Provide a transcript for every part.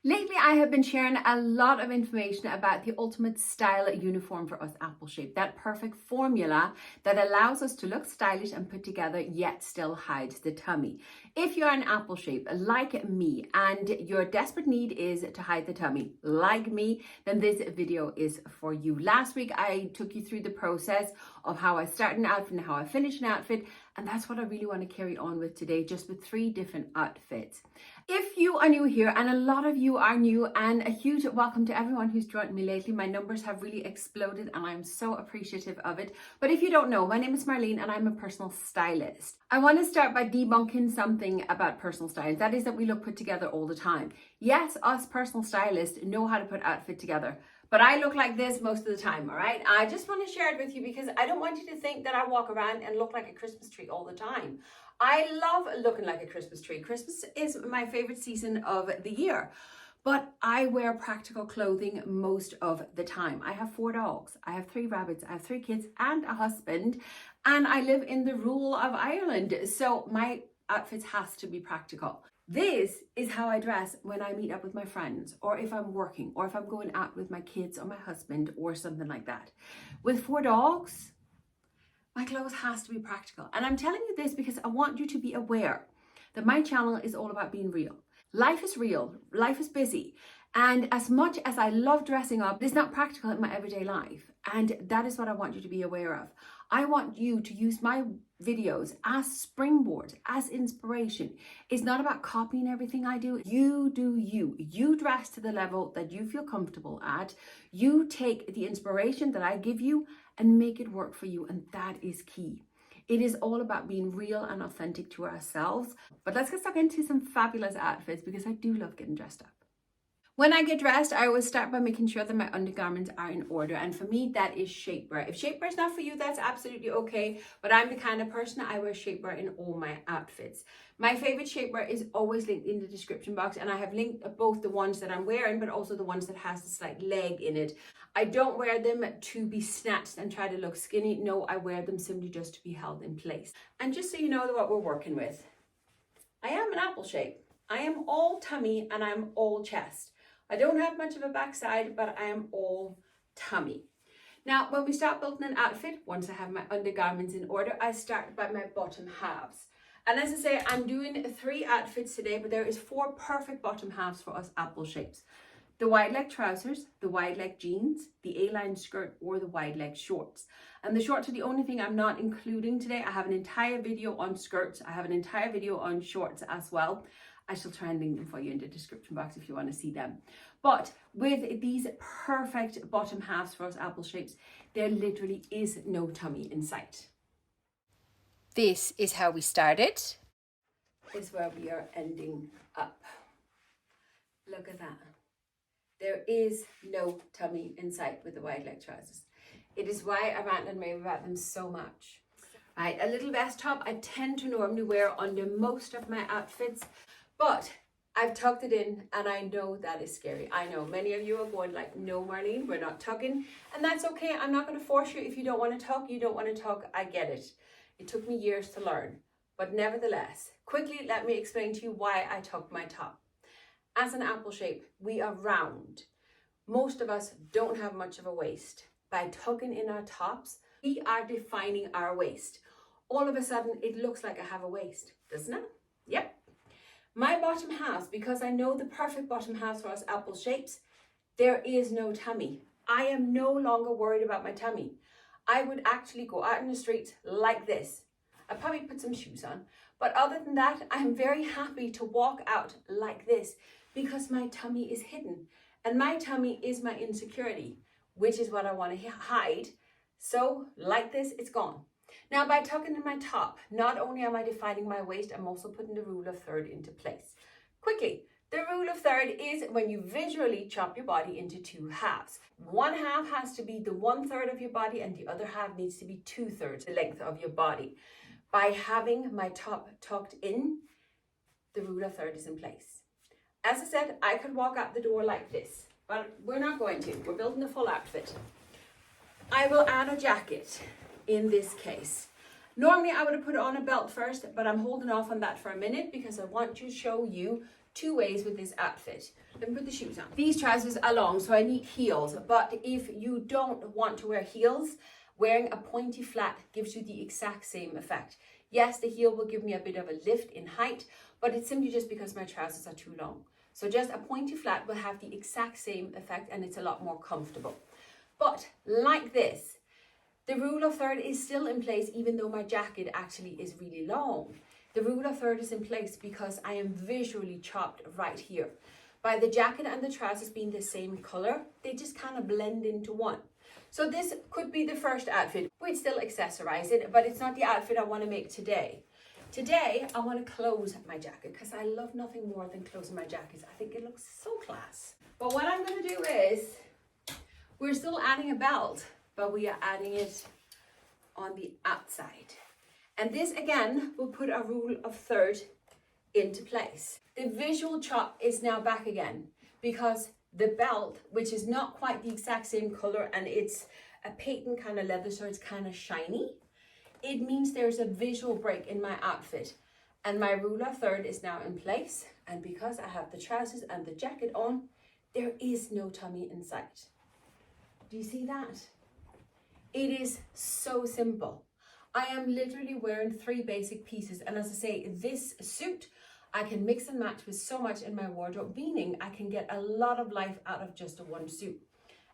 Lately, I have been sharing a lot of information about the ultimate style uniform for us Apple Shape, that perfect formula that allows us to look stylish and put together yet still hides the tummy. If you're an Apple Shape like me and your desperate need is to hide the tummy like me, then this video is for you. Last week, I took you through the process of how I start an outfit and how I finish an outfit, and that's what I really want to carry on with today, just with 3 different outfits. If you are new here, and a lot of you are new, and a huge welcome to everyone who's joined me lately. My numbers have really exploded and I'm so appreciative of it. But if you don't know, my name is Marleen and I'm a personal stylist. I want to start by debunking something about personal styling. That is that we look put together all the time. Yes, us personal stylists know how to put outfit together, but I look like this most of the time, all right? I just want to share it with you because I don't want you to think that I walk around and look like a Christmas tree all the time. I love looking like a Christmas tree. Christmas is my favorite season of the year, but I wear practical clothing most of the time. I have 4 dogs, I have 3 rabbits, I have 3 kids and a husband, and I live in the rural of Ireland. So my outfits has to be practical. This is how I dress when I meet up with my friends, or if I'm working, or if I'm going out with my kids or my husband or something like that. With 4 dogs, my clothes has to be practical. And I'm telling you this because I want you to be aware that my channel is all about being real. Life is real, life is busy. And as much as I love dressing up, it's not practical in my everyday life. And that is what I want you to be aware of. I want you to use my videos as springboards, as inspiration. It's not about copying everything I do. You do you. You dress to the level that you feel comfortable at. You take the inspiration that I give you and make it work for you. And that is key. It is all about being real and authentic to ourselves. But let's get stuck into some fabulous outfits because I do love getting dressed up. When I get dressed, I always start by making sure that my undergarments are in order. And for me, that is shapewear. If shapewear is not for you, that's absolutely okay. But I'm the kind of person, I wear shapewear in all my outfits. My favorite shapewear is always linked in the description box. And I have linked both the ones that I'm wearing, but also the ones that has a slight leg in it. I don't wear them to be snatched and try to look skinny. No, I wear them simply just to be held in place. And just so you know what we're working with, I am an apple shape. I am all tummy and I'm all chest. I don't have much of a backside, but I am all tummy. Now, when we start building an outfit, once I have my undergarments in order, I start by my bottom halves. And as I say, I'm doing 3 outfits today, but there is 4 perfect bottom halves for us apple shapes. The wide leg trousers, the wide leg jeans, the A-line skirt, or the wide leg shorts. And the shorts are the only thing I'm not including today. I have an entire video on skirts. I have an entire video on shorts as well. I shall try and link them for you in the description box if you want to see them. But with these perfect bottom halves for us apple shapes, there literally is no tummy in sight. This is how we started. This is where we are ending up. Look at that. There is no tummy in sight with the wide leg trousers. It is why I rant and rave about them so much. Right, a little vest top I tend to normally wear under most of my outfits, but I've tucked it in and I know that is scary. I know many of you are going like, no Marleen, we're not tucking. And that's okay, I'm not going to force you. If you don't want to tuck, you don't want to tuck, I get it. It took me years to learn. But nevertheless, quickly let me explain to you why I tuck my top. As an apple shape, we are round. Most of us don't have much of a waist. By tucking in our tops, we are defining our waist. All of a sudden, it looks like I have a waist, doesn't it? Yep. My bottom halves, because I know the perfect bottom halves for us apple shapes, there is no tummy. I am no longer worried about my tummy. I would actually go out in the streets like this. I'd probably put some shoes on. But other than that, I'm very happy to walk out like this because my tummy is hidden. And my tummy is my insecurity, which is what I want to hide. So like this, it's gone. Now, by tucking in my top, not only am I defining my waist, I'm also putting the rule of third into place. Quickly, the rule of third is when you visually chop your body into 2 halves. One half has to be the 1/3 of your body and the other half needs to be 2/3 the length of your body. By having my top tucked in, the rule of third is in place. As I said, I could walk out the door like this, but we're not going to. We're building a full outfit. I will add a jacket in this case. Normally I would have put on a belt first, but I'm holding off on that for a minute because I want to show you two ways with this outfit. Let me put the shoes on. These trousers are long, so I need heels. But if you don't want to wear heels, wearing a pointy flat gives you the exact same effect. Yes, the heel will give me a bit of a lift in height, but it's simply just because my trousers are too long. So just a pointy flat will have the exact same effect, and it's a lot more comfortable. But like this, the rule of third is still in place even though my jacket actually is really long. The rule of third is in place because I am visually chopped right here. By the jacket and the trousers being the same color, they just kind of blend into one. So this could be the first outfit. We'd still accessorize it, but it's not the outfit I want to make today. Today, I want to close my jacket because I love nothing more than closing my jackets. I think it looks so class. But what I'm going to do is, we're still adding a belt, but we are adding it on the outside. And this again will put a rule of third into place. The visual chop is now back again because the belt, which is not quite the exact same color and it's a patent kind of leather, so it's kind of shiny, it means there's a visual break in my outfit. And my rule of third is now in place. And because I have the trousers and the jacket on, there is no tummy in sight. Do you see that? It is so simple. I am literally wearing 3 basic pieces. And as I say, this suit, I can mix and match with so much in my wardrobe, meaning I can get a lot of life out of just a one suit.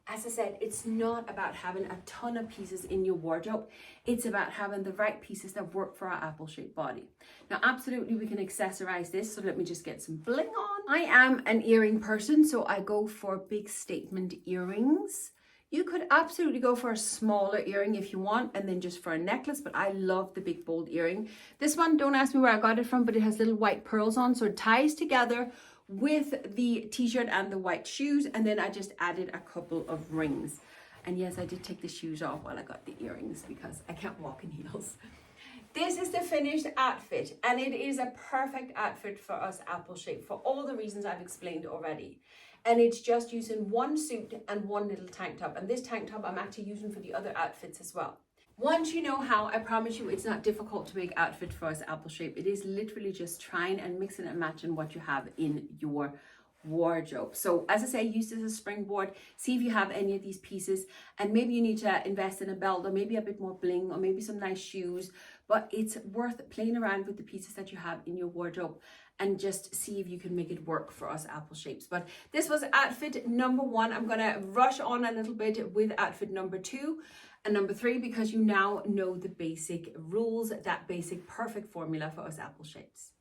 As I said, it's not about having a ton of pieces in your wardrobe. It's about having the right pieces that work for our apple-shaped body. Now, absolutely, we can accessorize this. So let me just get some bling on. I am an earring person, so I go for big statement earrings. You could absolutely go for a smaller earring if you want, and then just for a necklace, but I love the big bold earring. This one, don't ask me where I got it from, but it has little white pearls on, so it ties together with the t-shirt and the white shoes, and then I just added a couple of rings. And yes, I did take the shoes off while I got the earrings because I can't walk in heels. This is the finished outfit, and it is a perfect outfit for us apple shape for all the reasons I've explained already. And it's just using one suit and one little tank top. And this tank top I'm actually using for the other outfits as well. Once you know how, I promise you it's not difficult to make outfit for us apple shape. It is literally just trying and mixing and matching what you have in your wardrobe. So as I say, use this as a springboard. See if you have any of these pieces, and maybe you need to invest in a belt or maybe a bit more bling or maybe some nice shoes. But it's worth playing around with the pieces that you have in your wardrobe and just see if you can make it work for us apple shapes. But this was outfit number 1. I'm gonna rush on a little bit with outfit number 2 and number 3 because you now know the basic rules, that basic perfect formula for us apple shapes.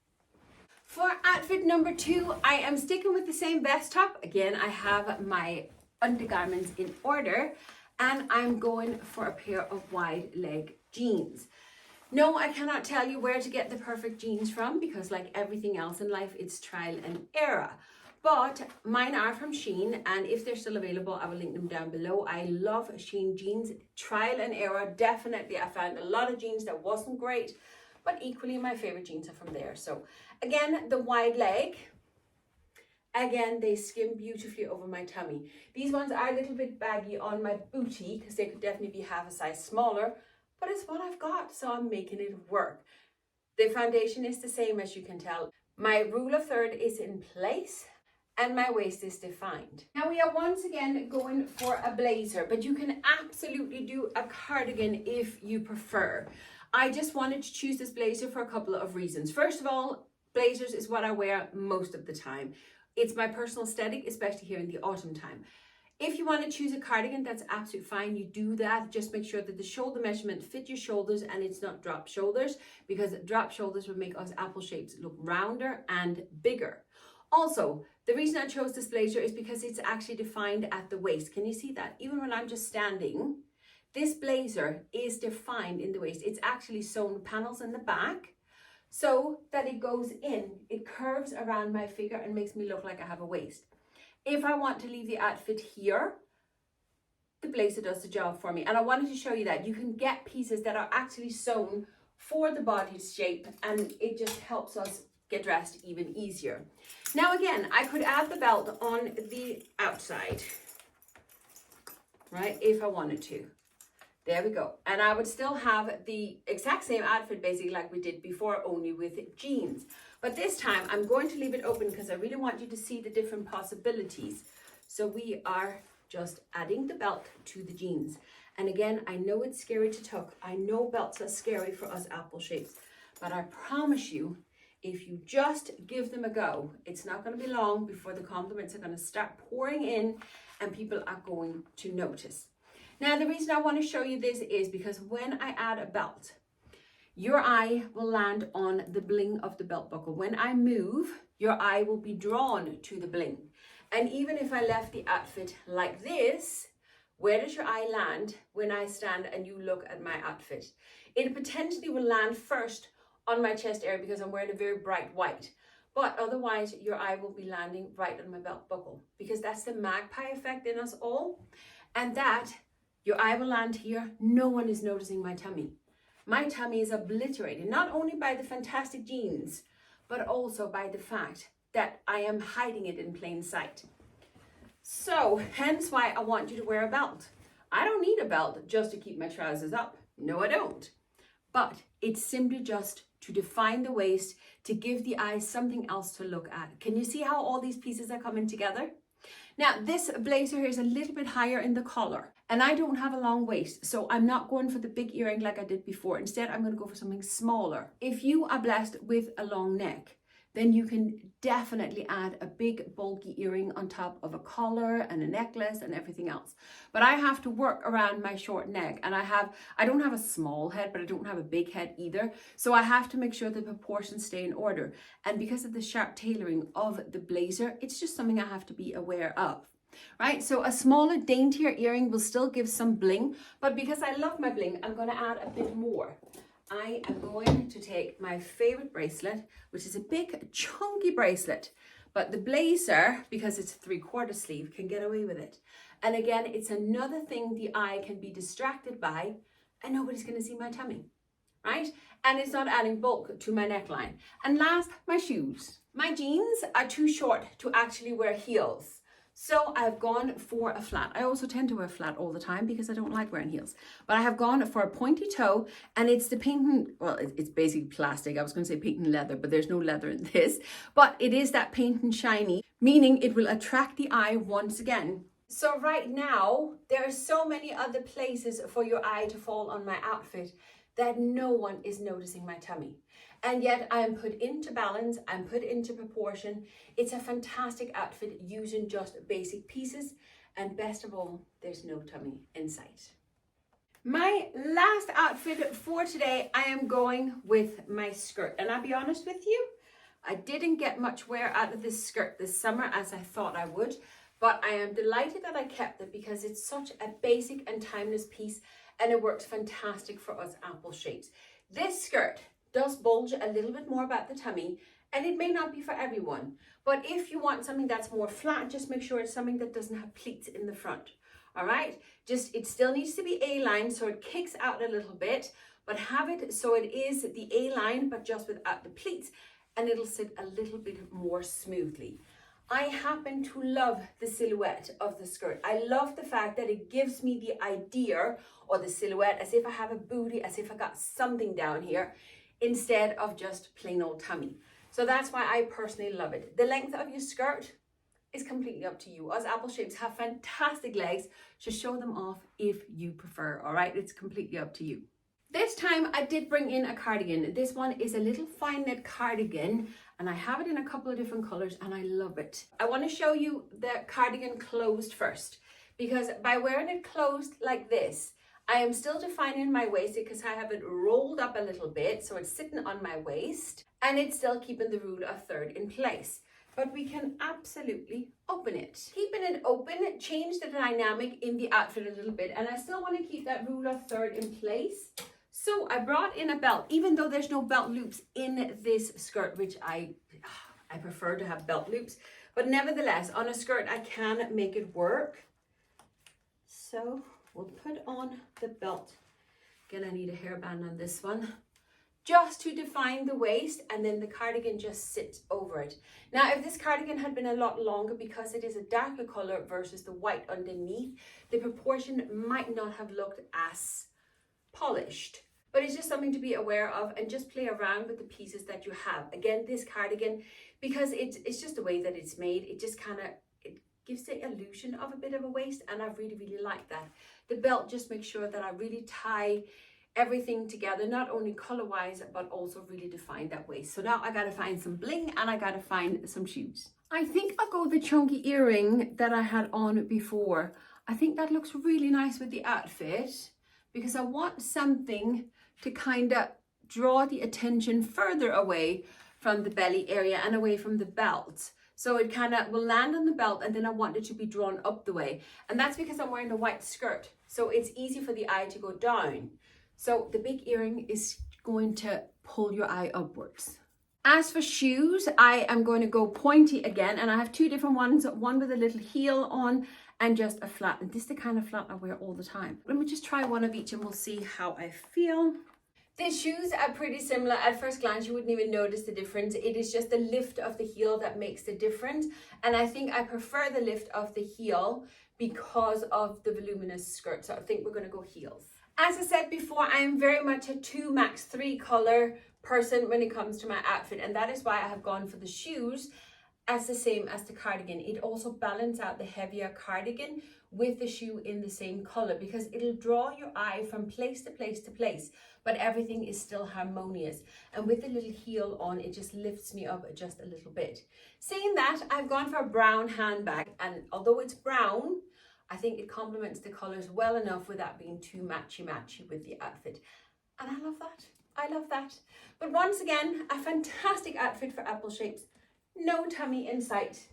For outfit number 2, I am sticking with the same vest top. Again, I have my undergarments in order, and I'm going for a pair of wide leg jeans. No, I cannot tell you where to get the perfect jeans from because like everything else in life, it's trial and error. But mine are from SHEIN, and if they're still available, I will link them down below. I love SHEIN jeans, trial and error. Definitely, I found a lot of jeans that wasn't great, but equally my favorite jeans are from there. So again, the wide leg, again, they skim beautifully over my tummy. These ones are a little bit baggy on my booty because they could definitely be half a size smaller, but it's what I've got, so I'm making it work. The foundation is the same, as you can tell. My rule of third is in place and my waist is defined. Now we are once again going for a blazer, but you can absolutely do a cardigan if you prefer. I just wanted to choose this blazer for a couple of reasons. First of all, blazers is what I wear most of the time. It's my personal aesthetic, especially here in the autumn time. If you want to choose a cardigan, that's absolutely fine. You do that. Just make sure that the shoulder measurement fit your shoulders and it's not drop shoulders, because drop shoulders would make us apple shapes look rounder and bigger. Also, the reason I chose this blazer is because it's actually defined at the waist. Can you see that? Even when I'm just standing, this blazer is defined in the waist. It's actually sewn panels in the back so that it goes in. It curves around my figure and makes me look like I have a waist. If I want to leave the outfit here, the blazer does the job for me. And I wanted to show you that you can get pieces that are actually sewn for the body shape, and it just helps us get dressed even easier. Now again, I could add the belt on the outside, right, if I wanted to. There we go. And I would still have the exact same outfit basically like we did before, only with jeans. But this time I'm going to leave it open because I really want you to see the different possibilities. So we are just adding the belt to the jeans. And again, I know it's scary to tuck. I know belts are scary for us apple shapes, but I promise you, if you just give them a go, it's not going to be long before the compliments are going to start pouring in and people are going to notice. Now, the reason I want to show you this is because when I add a belt, your eye will land on the bling of the belt buckle. When I move, your eye will be drawn to the bling. And even if I left the outfit like this, where does your eye land when I stand and you look at my outfit? It potentially will land first on my chest area because I'm wearing a very bright white. But otherwise, your eye will be landing right on my belt buckle because that's the magpie effect in us all. And that, your eye will land here. No one is noticing my tummy. My tummy is obliterated, not only by the fantastic jeans, but also by the fact that I am hiding it in plain sight. So, hence why I want you to wear a belt. I don't need a belt just to keep my trousers up. No, I don't. But it's simply just to define the waist, to give the eye something else to look at. Can you see how all these pieces are coming together? Now, this blazer here is a little bit higher in the collar, and I don't have a long waist, so I'm not going for the big earring like I did before. Instead, I'm going to go for something smaller. If you are blessed with a long neck, then you can definitely add a big bulky earring on top of a collar and a necklace and everything else. But I have to work around my short neck, and I don't have a small head, but I don't have a big head either. So I have to make sure the proportions stay in order. And because of the sharp tailoring of the blazer, it's just something I have to be aware of. Right, so a smaller, daintier earring will still give some bling, but because I love my bling, I'm going to add a bit more. I am going to take my favorite bracelet, which is a big chunky bracelet, but the blazer, because it's a 3/4 sleeve, can get away with it. And again, it's another thing the eye can be distracted by, and nobody's going to see my tummy, right? And it's not adding bulk to my neckline. And last, my shoes. My jeans are too short to actually wear heels. So I've gone for a flat. I also tend to wear flat all the time because I don't like wearing heels. But I have gone for a pointy toe, and it's the patent, well, it's basically plastic. I was going to say patent leather, but there's no leather in this. But it is that patent shiny, meaning it will attract the eye once again. So right now, there are so many other places for your eye to fall on my outfit that no one is noticing my tummy. And yet I am put into balance, I'm put into proportion. It's a fantastic outfit using just basic pieces. And best of all, there's no tummy in sight. My last outfit for today, I am going with my skirt. And I'll be honest with you, I didn't get much wear out of this skirt this summer as I thought I would. But I am delighted that I kept it because it's such a basic and timeless piece. And it works fantastic for us apple shapes. This skirt does bulge a little bit more about the tummy, and it may not be for everyone. But if you want something that's more flat, just make sure it's something that doesn't have pleats in the front. All right, it still needs to be A-line, so it kicks out a little bit, but have it so it is the A-line, but just without the pleats, and it'll sit a little bit more smoothly. I happen to love the silhouette of the skirt. I love the fact that it gives me the idea or the silhouette as if I have a booty, as if I got something down here, instead of just plain old tummy. So that's why I personally love it. The length of your skirt is completely up to you. Us apple shapes have fantastic legs. Just show them off if you prefer, all right? It's completely up to you. This time I did bring in a cardigan. This one is a little fine knit cardigan, and I have it in a couple of different colors and I love it. I want to show you the cardigan closed first, because by wearing it closed like this, I am still defining my waist because I have it rolled up a little bit, so it's sitting on my waist and it's still keeping the rule of third in place. But we can absolutely open it. Keeping it open, change the dynamic in the outfit a little bit, and I still want to keep that rule of third in place. So I brought in a belt, even though there's no belt loops in this skirt, which I prefer to have belt loops, but nevertheless, on a skirt, I can make it work. So we'll put on the belt. Again, I need a hairband on this one, just to define the waist, and then the cardigan just sits over it. Now, if this cardigan had been a lot longer, because it is a darker color versus the white underneath, the proportion might not have looked as polished. but it's just something to be aware of, and just play around with the pieces that you have. Again, this cardigan, because it's just the way that it's made, it just kind of, it gives the illusion of a bit of a waist, and I really, really like that. The belt just makes sure that I really tie everything together, not only color-wise, but also really define that waist. So now I gotta find some bling, and I gotta find some shoes. I think I'll go with the chunky earring that I had on before. I think that looks really nice with the outfit, because I want something to kind of draw the attention further away from the belly area and away from the belt. So it kind of will land on the belt, and then I want it to be drawn up the way. And that's because I'm wearing a white skirt. So it's easy for the eye to go down. So the big earring is going to pull your eye upwards. As for shoes, I am going to go pointy again, and I have two different ones, one with a little heel on and just a flat. And this is the kind of flat I wear all the time. Let me just try one of each and we'll see how I feel. The shoes are pretty similar. At first glance, you wouldn't even notice the difference. It is just the lift of the heel that makes the difference. And I think I prefer the lift of the heel because of the voluminous skirt. So I think we're going to go heels. As I said before, I am very much a 2 max 3 color person when it comes to my outfit, and that is why I have gone for the shoes as the same as the cardigan. It also balances out the heavier cardigan with the shoe in the same color, because it'll draw your eye from place to place to place, but everything is still harmonious. And with the little heel on, it just lifts me up just a little bit. Saying that, I've gone for a brown handbag, and although it's brown, I think it complements the colors well enough without being too matchy-matchy with the outfit. And I love that. I love that. But once again, a fantastic outfit for apple shapes. No tummy in sight.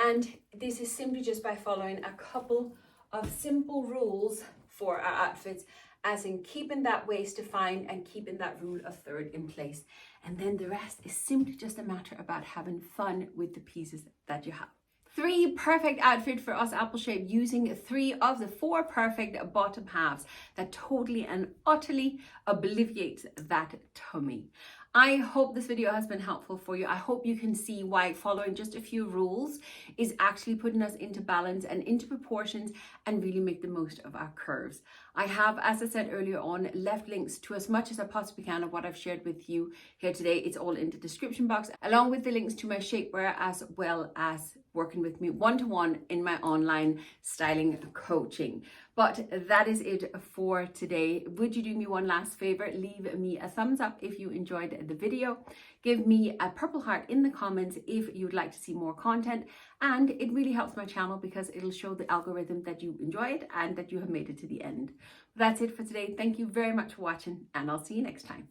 And this is simply just by following a couple of simple rules for our outfits, as in keeping that waist defined and keeping that rule of third in place. And then the rest is simply just a matter about having fun with the pieces that you have. 3 perfect outfit for us apple shape, using 3 of the 4 perfect bottom halves that totally and utterly obliterates that tummy. I hope this video has been helpful for you. I hope you can see why following just a few rules is actually putting us into balance and into proportions and really make the most of our curves. I have, as I said earlier on, left links to as much as I possibly can of what I've shared with you here today. It's all in the description box, along with the links to my shapewear, as well as working with me one-to-one in my online styling coaching. But that is it for today. Would you do me one last favor? Leave me a thumbs up if you enjoyed the video. Give me a purple heart in the comments if you'd like to see more content. And it really helps my channel, because it'll show the algorithm that you enjoyed and that you have made it to the end. That's it for today. Thank you very much for watching, and I'll see you next time.